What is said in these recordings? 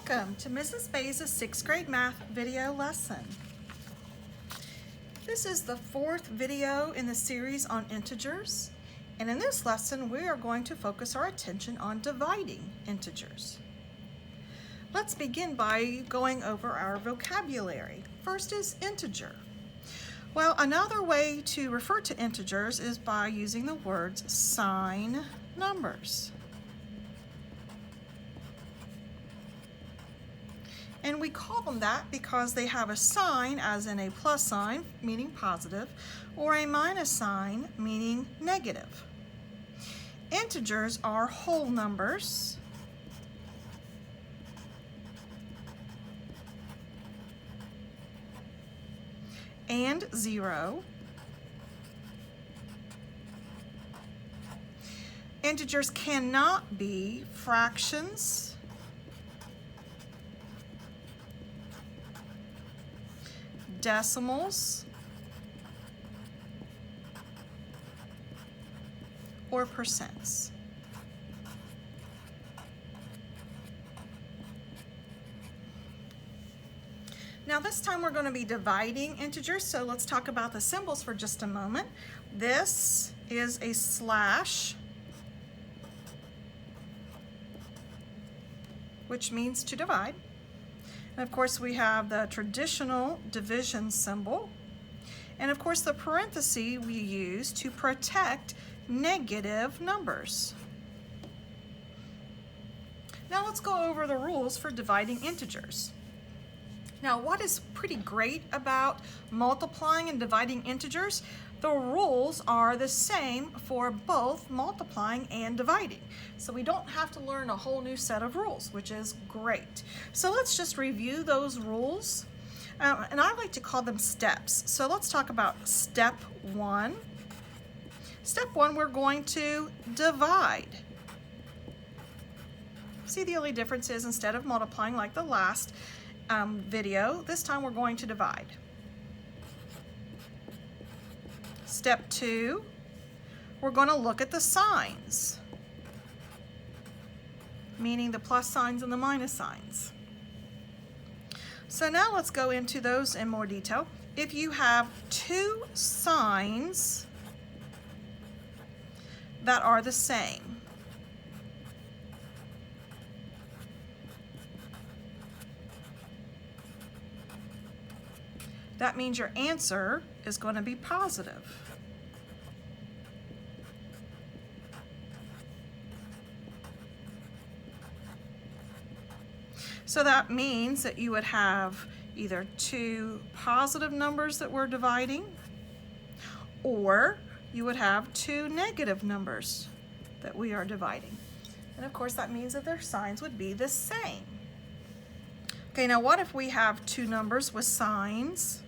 Welcome to Mrs. Bays' 6th grade math video lesson. This is the 4th video in the series on integers, and in this lesson we are going to focus our attention on dividing integers. Let's begin by going over our vocabulary. First is integer. Well, another way to refer to integers is by using the words sign numbers. And we call them that because they have a sign, as in a plus sign, meaning positive, or a minus sign, meaning negative. Integers are whole numbers, and zero. Integers cannot be fractions, decimals, or percents. Now this time we're going to be dividing integers, so let's talk about the symbols for just a moment. This is a slash, which means to divide. And of course we have the traditional division symbol. And of course the parenthesis we use to protect negative numbers. Now let's go over the rules for dividing integers. Now what is pretty great about multiplying and dividing integers? The rules are the same for both multiplying and dividing. So we don't have to learn a whole new set of rules, which is great. So let's just review those rules. And I like to call them steps. So let's talk about step one. Step one, we're going to divide. See, the only difference is instead of multiplying like the last video, this time we're going to divide. Step two, we're going to look at the signs, meaning the plus signs and the minus signs. So now let's go into those in more detail. If you have two signs that are the same, that means your answer is going to be positive. So that means that you would have either two positive numbers that we're dividing, or you would have two negative numbers that we are dividing. And of course that means that their signs would be the same. Okay, now what if we have two numbers with signs,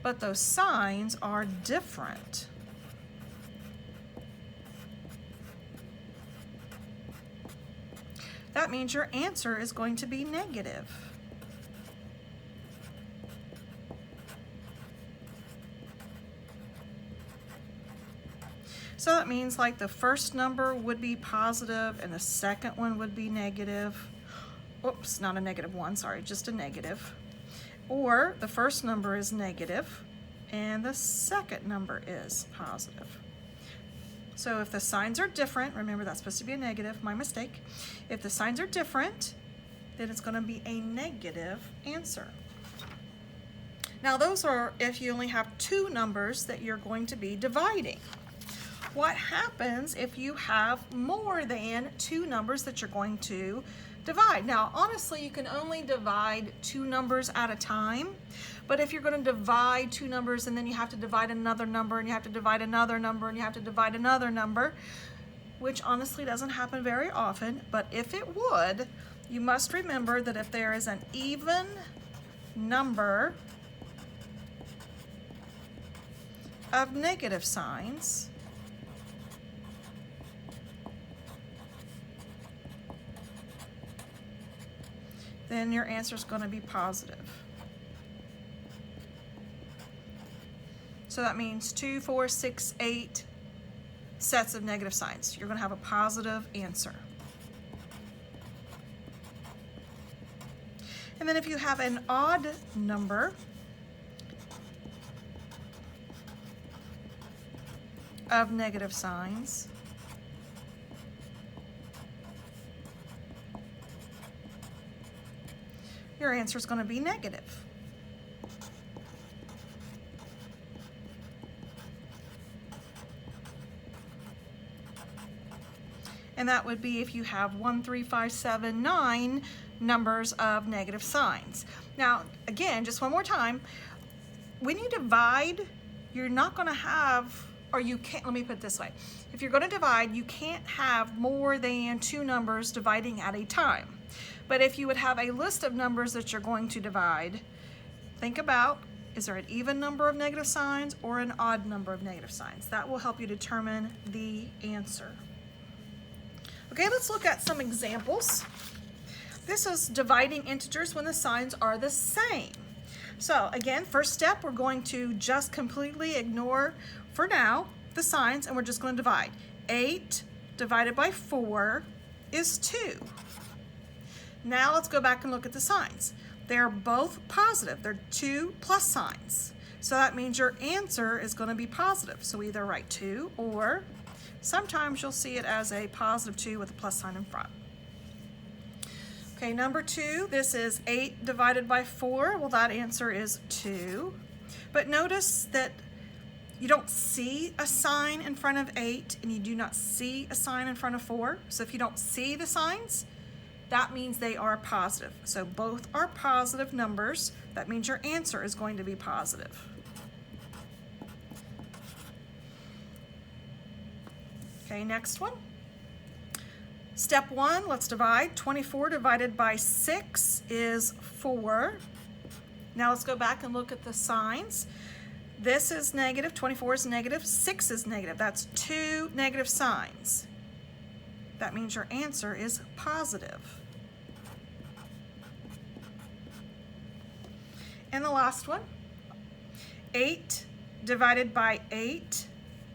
but those signs are different? That means your answer is going to be negative. So that means like the first number would be positive and the second one would be negative. Oops, not a -1, sorry, just a negative. Or the first number is negative and the second number is positive. So if the signs are different, remember that's supposed to be a negative, my mistake. If the signs are different, then it's going to be a negative answer. Now those are if you only have two numbers that you're going to be dividing. What happens if you have more than two numbers that you're going to divide? Now, honestly, you can only divide two numbers at a time, but if you're going to divide two numbers and then you have to divide another number and you have to divide another number and you have to divide another number, which honestly doesn't happen very often, but if it would, you must remember that if there is an even number of negative signs, then your answer is going to be positive. So that means 2, 4, 6, 8 sets of negative signs. You're going to have a positive answer. And then if you have an odd number of negative signs, your answer is going to be negative. And that would be if you have 1, 3, 5, 7, 9 numbers of negative signs. Now, again, just one more time, when you divide, you're not going to have, or you can't, let me put it this way. If you're going to divide, you can't have more than 2 numbers dividing at a time. But if you would have a list of numbers that you're going to divide, think about, is there an even number of negative signs or an odd number of negative signs? That will help you determine the answer. Okay, let's look at some examples. This is dividing integers when the signs are the same. So again, first step, we're going to just completely ignore, for now, the signs, and we're just going to divide. 8 divided by 4 is 2. Now let's go back and look at the signs. They're both positive. They're 2 plus signs. So that means your answer is going to be positive. So either write 2, or sometimes you'll see it as a positive 2 with a plus sign in front. Okay, number 2, this is 8 divided by 4. Well, that answer is 2. But notice that you don't see a sign in front of 8, and you do not see a sign in front of 4. So if you don't see the signs, that means they are positive. So both are positive numbers. That means your answer is going to be positive. Okay, next one. Step 1, let's divide. 24 divided by 6 is 4. Now let's go back and look at the signs. This is negative, 24 is negative, 6 is negative. That's 2 negative signs. That means your answer is positive. And the last one, 8 divided by 8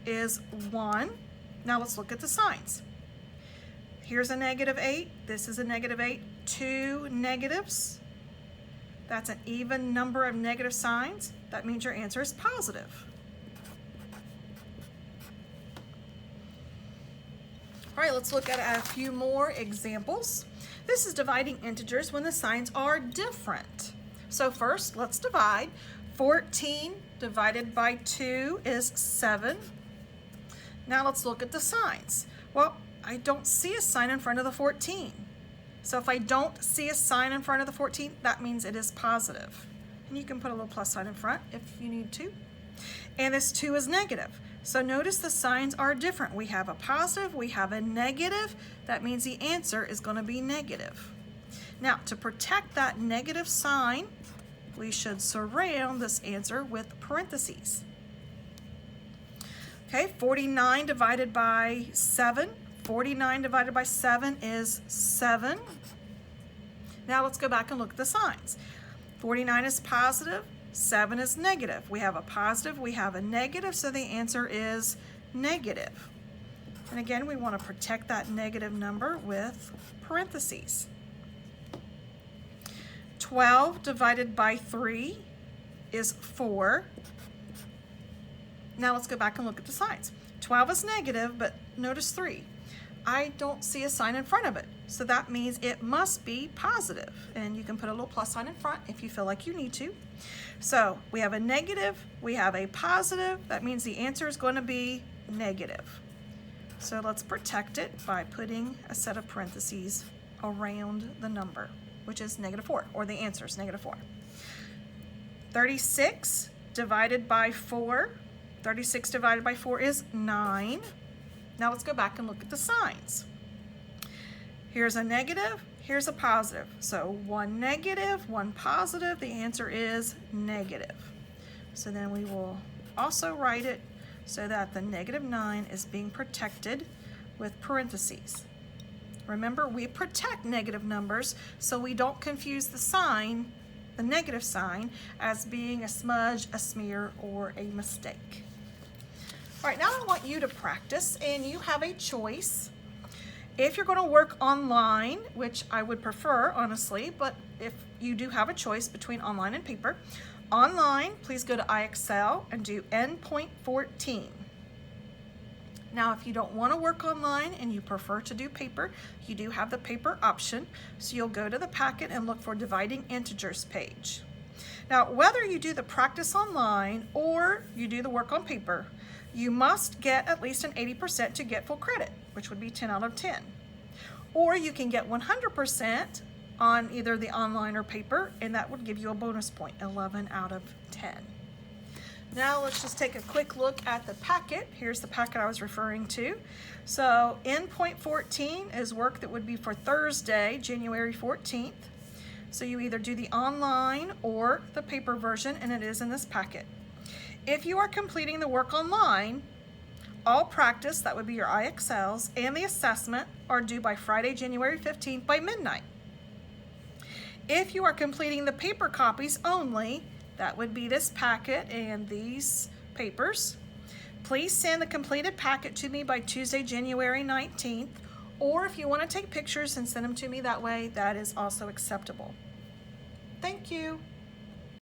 is 1. Now let's look at the signs. Here's a negative 8, this is a negative 8, 2 negatives. That's an even number of negative signs. That means your answer is positive. All right, let's look at a few more examples. This is dividing integers when the signs are different. So first, let's divide. 14 divided by 2 is 7. Now let's look at the signs. Well, I don't see a sign in front of the 14. So if I don't see a sign in front of the 14, that means it is positive. And you can put a little plus sign in front if you need to. And this 2 is negative. So notice the signs are different. We have a positive, we have a negative. That means the answer is going to be negative. Now, to protect that negative sign, we should surround this answer with parentheses. Okay, 49 divided by 7. 49 divided by 7 is 7. Now let's go back and look at the signs. 49 is positive, 7 is negative. We have a positive, we have a negative, so the answer is negative. And again, we want to protect that negative number with parentheses. 12 divided by 3 is 4. Now let's go back and look at the signs. 12 is negative, but notice 3. I don't see a sign in front of it, so that means it must be positive. And you can put a little plus sign in front if you feel like you need to. So we have a negative, we have a positive. That means the answer is going to be negative. So let's protect it by putting a set of parentheses around the number, which is -4, or the answer is -4. 36 divided by 4. 36 divided by 4 is 9. Now let's go back and look at the signs. Here's a negative, here's a positive. So 1 negative, 1 positive, the answer is negative. So then we will also write it so that the -9 is being protected with parentheses. Remember, we protect negative numbers so we don't confuse the sign, the negative sign, as being a smudge, a smear, or a mistake. All right, now I want you to practice, and you have a choice. If you're going to work online, which I would prefer, honestly, but if you do have a choice between online and paper. Online, please go to iExcel and do endpoint 14. Now, if you don't want to work online and you prefer to do paper, you do have the paper option. So you'll go to the packet and look for dividing integers page. Now, whether you do the practice online or you do the work on paper, you must get at least an 80% to get full credit, which would be 10 out of 10. Or you can get 100% on either the online or paper, and that would give you a bonus point, 11 out of 10. Now let's just take a quick look at the packet. Here's the packet I was referring to. So endpoint 14 is work that would be for Thursday, January 14th. So you either do the online or the paper version, and it is in this packet. If you are completing the work online, all practice, that would be your iExcels, and the assessment are due by Friday, January 15th by midnight. If you are completing the paper copies only, that would be this packet and these papers. Please send the completed packet to me by Tuesday, January 19th, or if you want to take pictures and send them to me that way, that is also acceptable. Thank you.